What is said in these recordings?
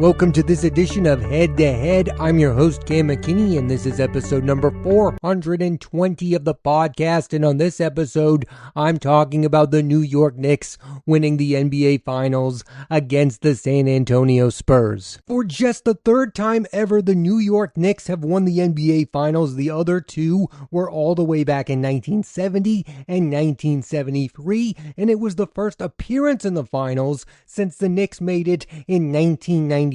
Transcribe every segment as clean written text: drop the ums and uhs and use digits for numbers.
Welcome to this edition of Head to Head. I'm your host, Cam McKinney, and this is episode number 420 of the podcast. And on this episode, I'm talking about the New York Knicks winning the NBA Finals against the San Antonio Spurs. For just the third time ever, the New York Knicks have won the NBA Finals. The other two were all the way back in 1970 and 1973, and it was the first appearance in the finals since the Knicks made it in 1999,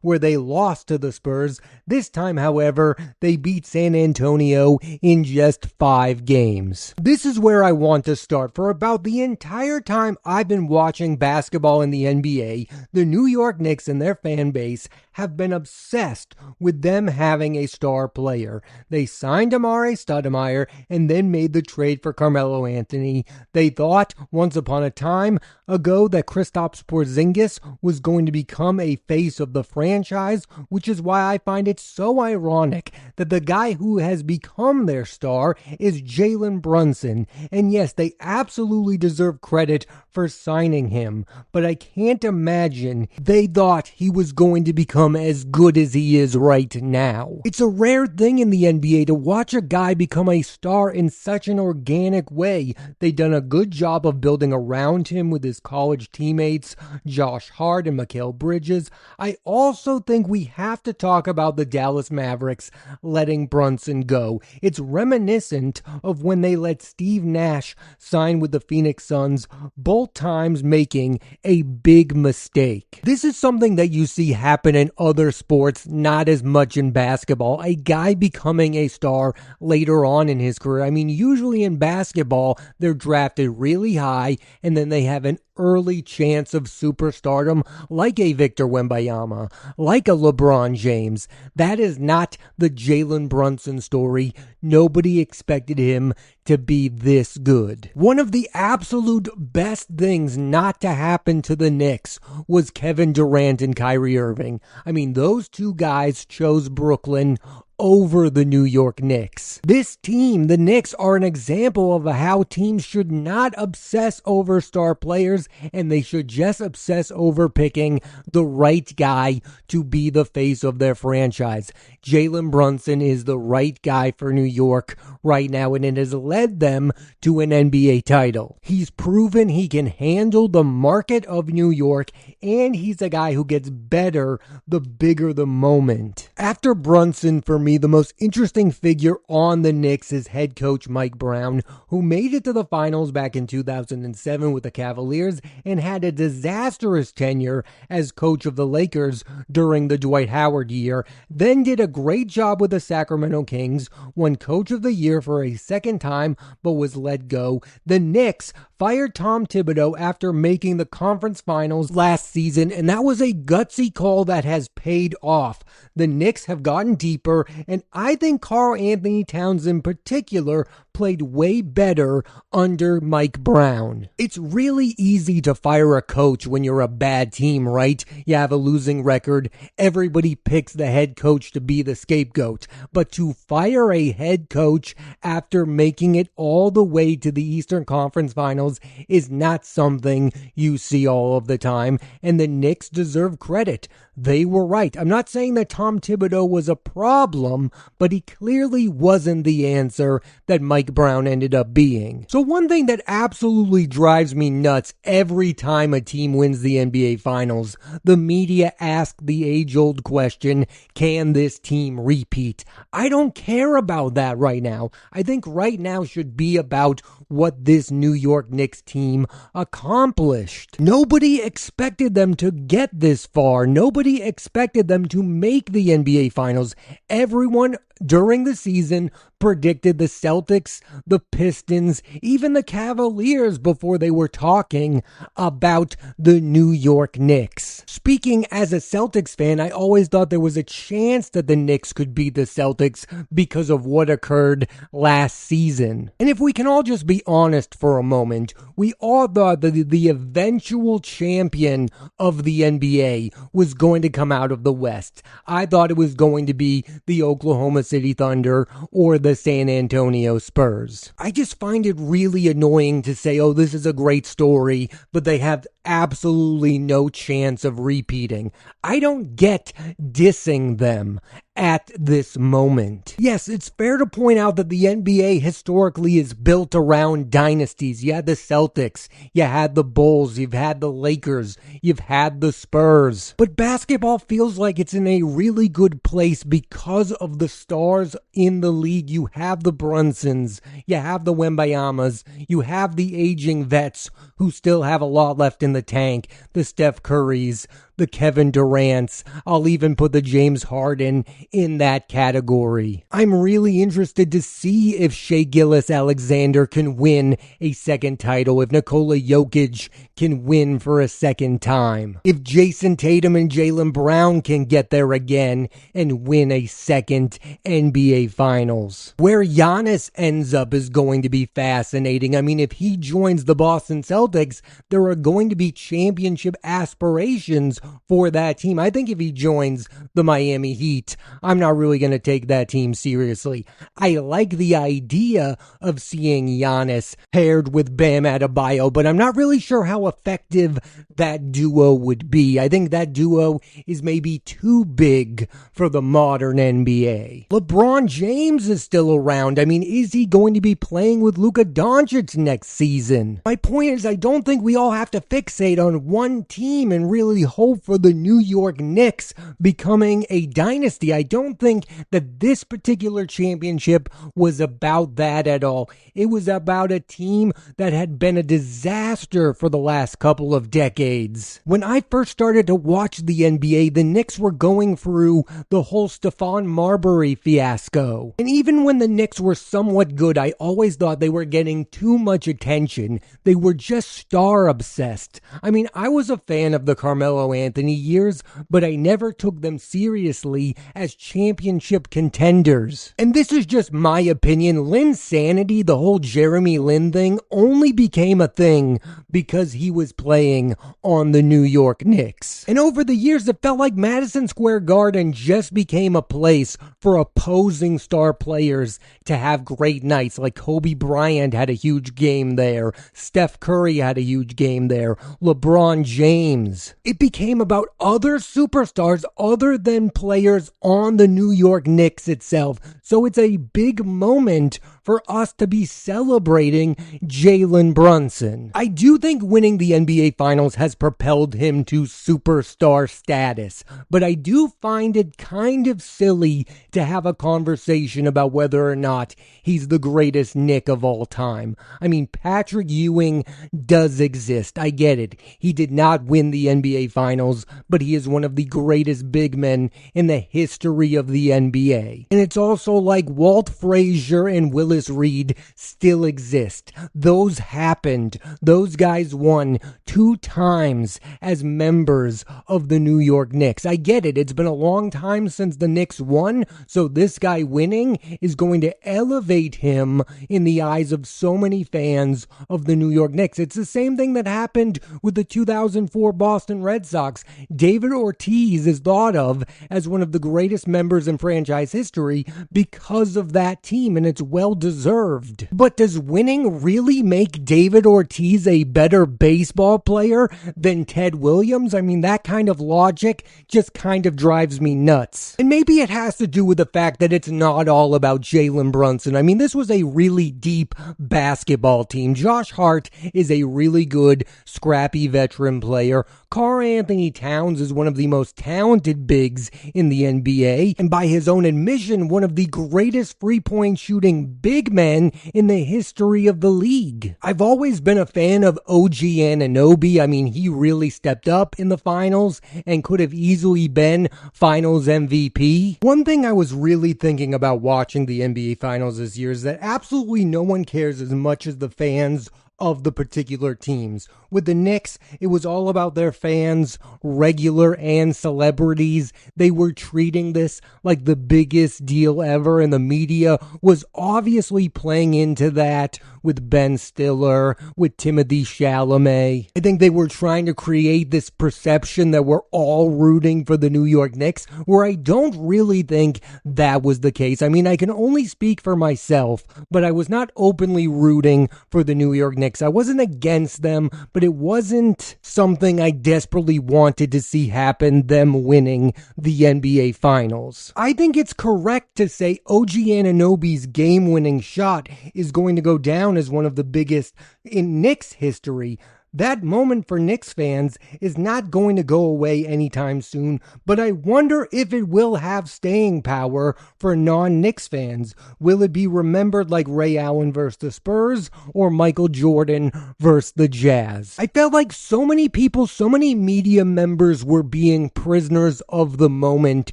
where they lost to the Spurs. This time, however, they beat San Antonio in just 5 games. This is where I want to start. For about the entire time I've been watching basketball in the NBA, the New York Knicks and their fan base have been obsessed with them having a star player. They signed Amare Stoudemire and then made the trade for Carmelo Anthony. They thought once upon a time ago that Kristaps Porzingis was going to become a face of the franchise, which is why I find it so ironic that the guy who has become their star is Jalen Brunson. And yes, they absolutely deserve credit for signing him, but I can't imagine they thought he was going to become as good as he is right now. It's a rare thing in the NBA to watch a guy become a star in such an organic way. They've done a good job of building around him with his college teammates, Josh Hart and Mikal Bridges. I also think we have to talk about the Dallas Mavericks letting Brunson go. It's reminiscent of when they let Steve Nash sign with the Phoenix Suns, both times making a big mistake. This is something that you see happen in other sports, not as much in basketball. A guy becoming a star later on in his career. I mean, usually in basketball, they're drafted really high and then they have an early chance of superstardom, like a Victor Wembanyama, like a LeBron James. That is not the Jalen Brunson story. Nobody expected him to be this good. One of the absolute best things not to happen to the Knicks was Kevin Durant and Kyrie Irving. I mean, those two guys chose Brooklyn over the New York Knicks. This team, the Knicks, are an example of how teams should not obsess over star players, and they should just obsess over picking the right guy to be the face of their franchise. Jalen Brunson is the right guy for New York right now, and it has led them to an NBA title. He's proven he can handle the market of New York, and he's a guy who gets better the bigger the moment. After Brunson, for me, the most interesting figure on the Knicks is head coach Mike Brown, who made it to the finals back in 2007 with the Cavaliers and had a disastrous tenure as coach of the Lakers during the Dwight Howard year, then did a great job with the Sacramento Kings, won coach of the year for a second time but was let go. The Knicks fired Tom Thibodeau after making the conference finals last season, and that was a gutsy call that has paid off. The Knicks have gotten deeper, and I think Karl Anthony Towns in particular played way better under Mike Brown. It's really easy to fire a coach when you're a bad team, right? You have a losing record. Everybody picks the head coach to be the scapegoat. But to fire a head coach after making it all the way to the Eastern Conference Finals is not something you see all of the time, and the Knicks deserve credit. They were right. I'm not saying that Tom Thibodeau was a problem, but he clearly wasn't the answer that Mike Brown ended up being. So one thing that absolutely drives me nuts every time a team wins the NBA Finals, the media ask the age-old question, can this team repeat? I don't care about that right now. I think right now should be about what this New York Knicks team accomplished. Nobody expected them to get this far. Nobody expected them to make the NBA Finals. Everyone during the season predicted the Celtics, the Pistons, even the Cavaliers before they were talking about the New York Knicks. Speaking as a Celtics fan, I always thought there was a chance that the Knicks could beat the Celtics because of what occurred last season. And if we can all just be honest for a moment, we all thought that the eventual champion of the NBA was going to come out of the West. I thought it was going to be the Oklahoma City Thunder or the San Antonio Spurs. Spurs. I just find it really annoying to say, oh, this is a great story, but they have absolutely no chance of repeating. I don't get dissing them at this moment. Yes, it's fair to point out that the NBA historically is built around dynasties. You had the Celtics, you had the Bulls, you've had the Lakers, you've had the Spurs. But basketball feels like it's in a really good place because of the stars in the league. You have the Brunsons, you have the Wembayamas, you have the aging vets who still have a lot left in the tank, the Steph Currys, the Kevin Durant's. I'll even put the James Harden in that category. I'm really interested to see if Shai Gilgeous-Alexander can win a second title, if Nikola Jokic can win for a second time, if Jason Tatum and Jaylen Brown can get there again and win a second NBA Finals. Where Giannis ends up is going to be fascinating. I mean, if he joins the Boston Celtics, there are going to be championship aspirations for that team. I think if he joins the Miami Heat, I'm not really going to take that team seriously. I like the idea of seeing Giannis paired with Bam Adebayo, but I'm not really sure how effective that duo would be. I think that duo is maybe too big for the modern NBA. LeBron James is still around. I mean, is he going to be playing with Luka Doncic next season? My point is, I don't think we all have to fixate on one team and really hope for the New York Knicks becoming a dynasty. I don't think that this particular championship was about that at all. It was about a team that had been a disaster for the last couple of decades. When I first started to watch the NBA, the Knicks were going through the whole Stephon Marbury fiasco. And even when the Knicks were somewhat good, I always thought they were getting too much attention. They were just star obsessed. I mean, I was a fan of the Carmelo Anthony years, but I never took them seriously as championship contenders. And this is just my opinion. Linsanity, the whole Jeremy Lin thing, only became a thing because he was playing on the New York Knicks. And over the years, it felt like Madison Square Garden just became a place for opposing star players to have great nights. Like Kobe Bryant had a huge game there. Steph Curry had a huge game there. LeBron James. It became about other superstars other than players on the New York Knicks itself. So it's a big moment for us to be celebrating Jalen Brunson. I do think winning the NBA Finals has propelled him to superstar status, but I do find it kind of silly to have a conversation about whether or not he's the greatest Knick of all time. I mean, Patrick Ewing does exist. I get it. He did not win the NBA Finals, but he is one of the greatest big men in the history of the NBA. And it's also like Walt Frazier and Willis Reed still exist. Those happened. Those guys won 2 times as members of the New York Knicks. I get it. It's been a long time since the Knicks won, so this guy winning is going to elevate him in the eyes of so many fans of the New York Knicks. It's the same thing that happened with the 2004 Boston Red Sox. David Ortiz is thought of as one of the greatest members in franchise history because of that team, and it's well deserved. But does winning really make David Ortiz a better baseball player than Ted Williams? I mean, that kind of logic just kind of drives me nuts. And maybe it has to do with the fact that it's not all about Jalen Brunson. I mean, this was a really deep basketball team. Josh Hart is a really good, scrappy veteran player. Karl-Anthony Towns is one of the most talented bigs in the NBA, and by his own admission, one of the greatest three-point shooting big men in the history of the league. I've always been a fan of OG Anunoby. I mean, he really stepped up in the finals and could have easily been finals MVP. One thing I was really thinking about watching the NBA Finals this year is that absolutely no one cares as much as the fans of the particular teams. With the Knicks, it was all about their fans, regular and celebrities. They were treating this like the biggest deal ever, and the media was obviously playing into that with Ben Stiller, with Timothée Chalamet. I think they were trying to create this perception that we're all rooting for the New York Knicks, where I don't really think that was the case. I mean, I can only speak for myself, but I was not openly rooting for the New York Knicks. I wasn't against them, but it wasn't something I desperately wanted to see happen, them winning the NBA Finals. I think it's correct to say OG Anunoby's game-winning shot is going to go down as one of the biggest in Knicks history. That moment for Knicks fans is not going to go away anytime soon, but I wonder if it will have staying power for non-Knicks fans. Will it be remembered like Ray Allen versus the Spurs or Michael Jordan versus the Jazz? I felt like so many people, so many media members were being prisoners of the moment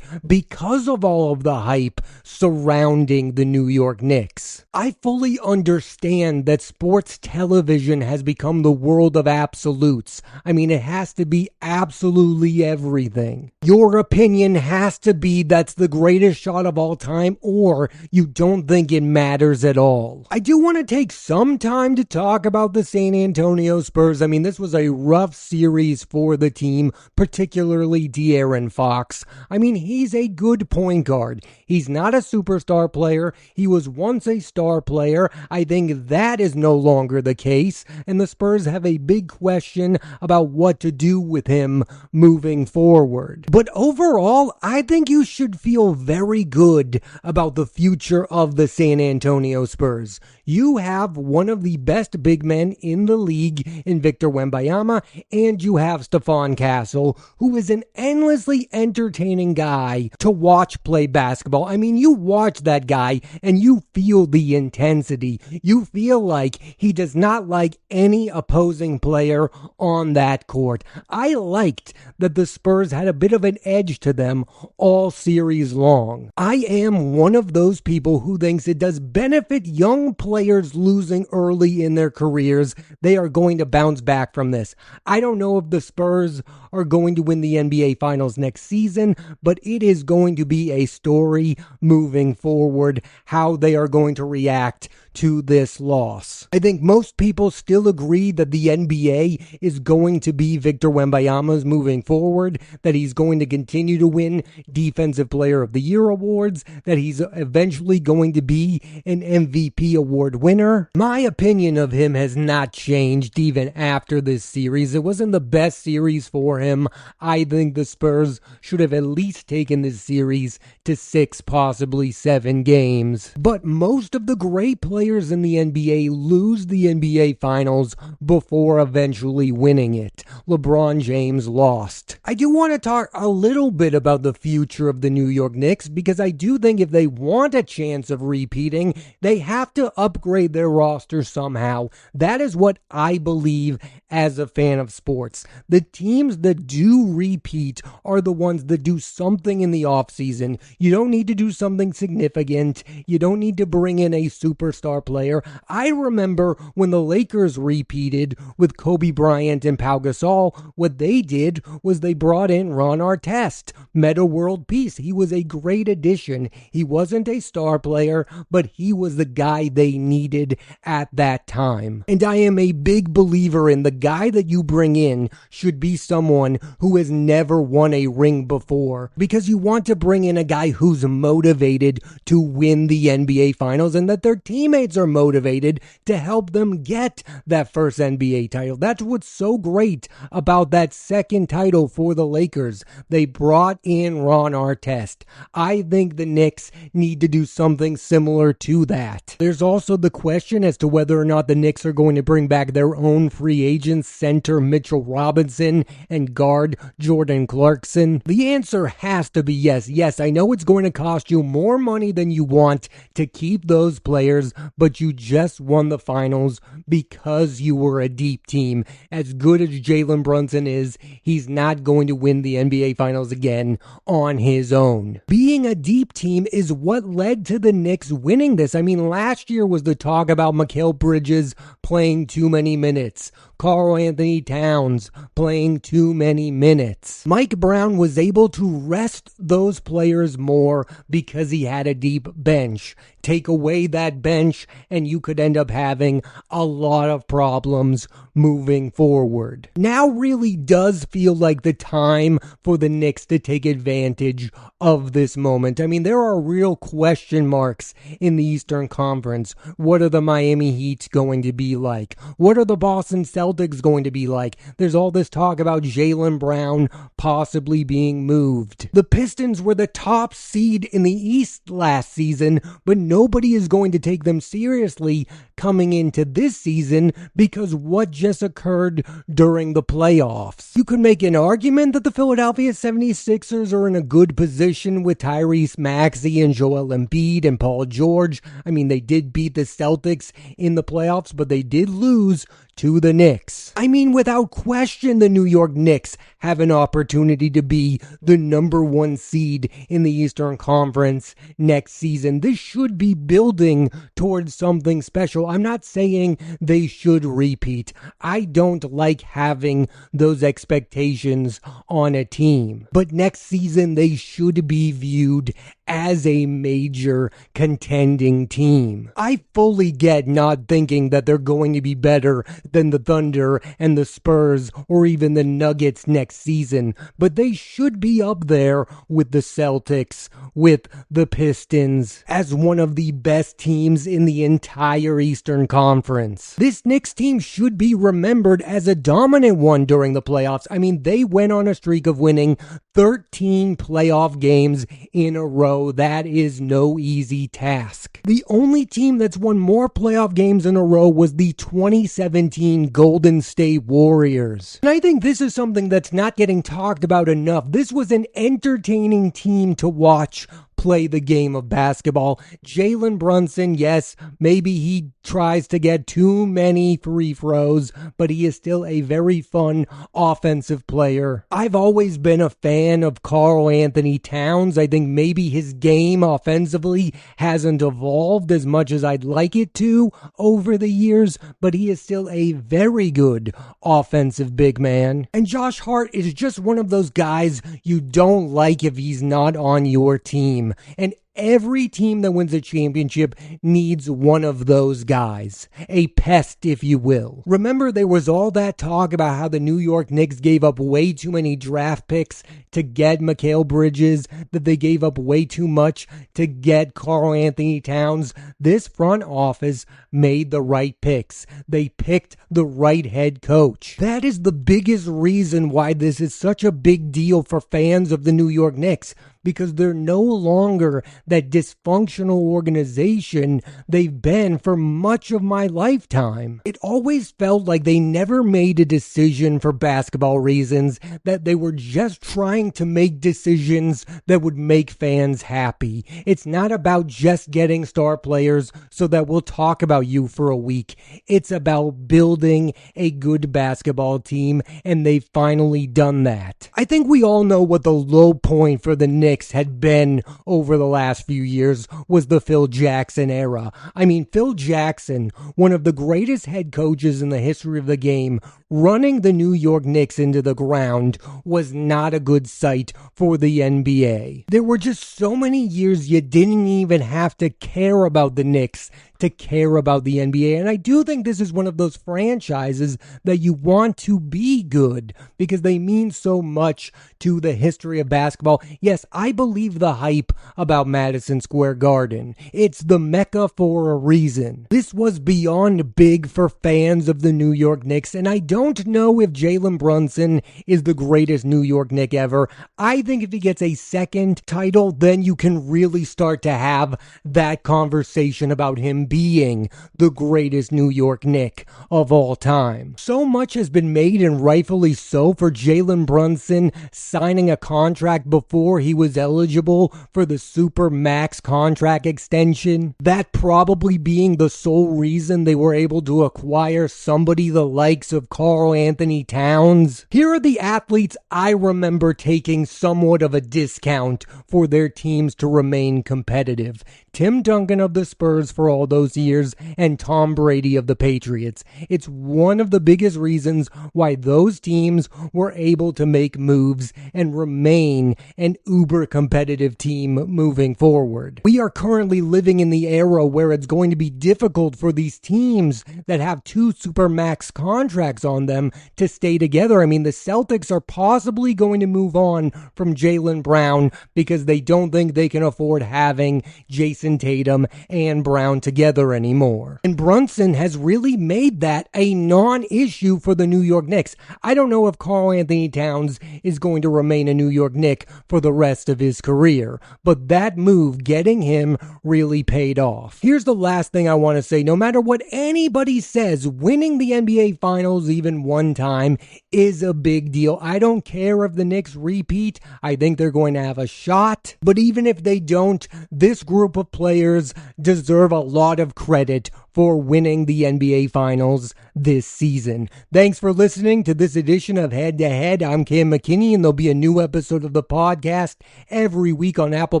because of all of the hype surrounding the New York Knicks. I fully understand that sports television has become the world of absolutes. I mean, it has to be absolutely everything. Your opinion has to be that's the greatest shot of all time, or you don't think it matters at all. I do want to take some time to talk about the San Antonio Spurs. I mean, this was a rough series for the team, particularly De'Aaron Fox. I mean, he's a good point guard. He's not a superstar player. He was once a star player. I think that is no longer the case, and the Spurs have a big question about what to do with him moving forward. But overall, I think you should feel very good about the future of the San Antonio Spurs. You have one of the best big men in the league in Victor Wembanyama, and you have Stephon Castle, who is an endlessly entertaining guy to watch play basketball. I mean, you watch that guy and you feel the intensity. You feel like he does not like any opposing player on that court. I liked that the Spurs had a bit of an edge to them all series long. I am one of those people who thinks it does benefit young players losing early in their careers. They are going to bounce back from this. I don't know if the Spurs are going to win the NBA Finals next season, but it is going to be a story moving forward, how they are going to react to this loss. I think most people still agree that the NBA is going to be Victor Wembanyama's moving forward, that he's going to continue to win Defensive Player of the Year awards, that he's eventually going to be an MVP award winner. My opinion of him has not changed even after this series. It wasn't the best series for him. I think the Spurs should have at least taken this series to 6, possibly 7 games. But most of the great players in the NBA lose the NBA Finals before eventually winning it. LeBron James lost. I do want to talk a little bit about the future of the New York Knicks, because I do think if they want a chance of repeating, they have to upgrade their roster somehow. That is what I believe as a fan of sports. The teams that do repeat are the ones that do something in the offseason. You don't need to do something significant. You don't need to bring in a superstar player. I remember when the Lakers repeated with Kobe Bryant and Pau Gasol, what they did was they brought in Ron Artest, Meta World Peace. He was a great addition. He wasn't a star player, but he was the guy they needed at that time. And I am a big believer in the guy that you bring in should be someone who has never won a ring before, because you want to bring in a guy who's motivated to win the NBA Finals and that their teammates are motivated to help them get that first NBA title. That's what's so great about that second title for the Lakers. They brought in Ron Artest. I think the Knicks need to do something similar to that. There's also the question as to whether or not the Knicks are going to bring back their own free agents, center Mitchell Robinson and guard Jordan Clarkson. The answer has to be yes. Yes, I know it's going to cost you more money than you want to keep those players, but you just won the finals because you were a deep team. As good as Jalen Brunson is, he's not going to win the NBA Finals again on his own. Being a deep team is what led to the Knicks winning this. I mean, last year was the talk about Mikal Bridges playing too many minutes, Karl Anthony Towns playing too many minutes. Mike Brown was able to rest those players more because he had a deep bench. Take away that bench and you could end up having a lot of problems moving forward. Now really does feel like the time for the Knicks to take advantage of this moment. I mean, there are real question marks in the Eastern Conference. What are the Miami Heat going to be like? What are the Boston Celtics going to be like? There's all this talk about Jaylen Brown possibly being moved. The Pistons were the top seed in the East last season, but nobody is going to take them seriously coming into this season because what just occurred during the playoffs. You could make an argument that the Philadelphia 76ers are in a good position with Tyrese Maxey and Joel Embiid and Paul George. I mean, they did beat the Celtics in the playoffs, but they did lose to the Knicks. I mean, without question, the New York Knicks have an opportunity to be the number one seed in the Eastern Conference next season. This should be building towards something special. I'm not saying they should repeat. I don't like having those expectations on a team. But next season, they should be viewed as a major contending team. I fully get not thinking that they're going to be better than the Thunder and the Spurs or even the Nuggets next season, but they should be up there with the Celtics, with the Pistons, as one of the best teams in the entire Eastern Conference. This Knicks team should be remembered as a dominant one during the playoffs. I mean, they went on a streak of winning 13 playoff games in a row. That is no easy task. The only team that's won more playoff games in a row was the 2017 Golden State Warriors. And I think this is something that's not getting talked about enough. This was an entertaining team to watch play the game of basketball. Jalen Brunson, yes, maybe he tries to get too many free throws, but he is still a very fun offensive player. I've always been a fan of Karl Anthony Towns. I think maybe his game offensively hasn't evolved as much as I'd like it to over the years, but he is still a very good offensive big man. And Josh Hart is just one of those guys you don't like if he's not on your team. And every team that wins a championship needs one of those guys. A pest, if you will. Remember, there was all that talk about how the New York Knicks gave up way too many draft picks to get Mikal Bridges, that they gave up way too much to get Karl Anthony Towns. This front office made the right picks. They picked the right head coach. That is the biggest reason why this is such a big deal for fans of the New York Knicks, because they're no longer that dysfunctional organization they've been for much of my lifetime. It always felt like they never made a decision for basketball reasons, that they were just trying to make decisions that would make fans happy. It's not about just getting star players so that we'll talk about you for a week. It's about building a good basketball team, and they've finally done that. I think we all know what the low point for the Knicks had been over the last few years was the Phil Jackson era. I mean, Phil Jackson, one of the greatest head coaches in the history of the game, running the New York Knicks into the ground was not a good sight for the NBA. There were just so many years you didn't even have to care about the Knicks to care about the NBA. And I do think this is one of those franchises that you want to be good because they mean so much to the history of basketball. Yes, I believe the hype about Madison Square Garden. It's the Mecca for a reason. This was beyond big for fans of the New York Knicks, and I don't know if Jalen Brunson is the greatest New York Knick ever. I think if he gets a second title, then you can really start to have that conversation about him being the greatest New York Knick of all time. So much has been made, and rightfully so, for Jalen Brunson signing a contract before he was eligible for the super max contract extension. That probably being the sole reason they were able to acquire somebody the likes of Karl Anthony Towns. Here are the athletes I remember taking somewhat of a discount for their teams to remain competitive. Tim Duncan of the Spurs for all those years, and Tom Brady of the Patriots. It's one of the biggest reasons why those teams were able to make moves and remain an uber competitive team moving forward. We are currently living in the era where it's going to be difficult for these teams that have two supermax contracts on them to stay together. I mean, the Celtics are possibly going to move on from Jaylen Brown because they don't think they can afford having Jason Tatum and Brown together anymore. And Brunson has really made that a non-issue for the New York Knicks. I don't know if Karl Anthony Towns is going to remain a New York Knick for the rest of his career, but that move, getting him, really paid off. Here's the last thing I want to say. No matter what anybody says, winning the NBA Finals even one time is a big deal. I don't care if the Knicks repeat. I think they're going to have a shot. But even if they don't, this group of players deserve a lot of credit for winning the NBA Finals this season. Thanks for listening to this edition of Head to Head. I'm Cam McKinney, and there'll be a new episode of the podcast every week on Apple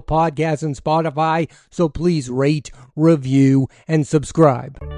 Podcasts and Spotify. So please rate, review, and subscribe.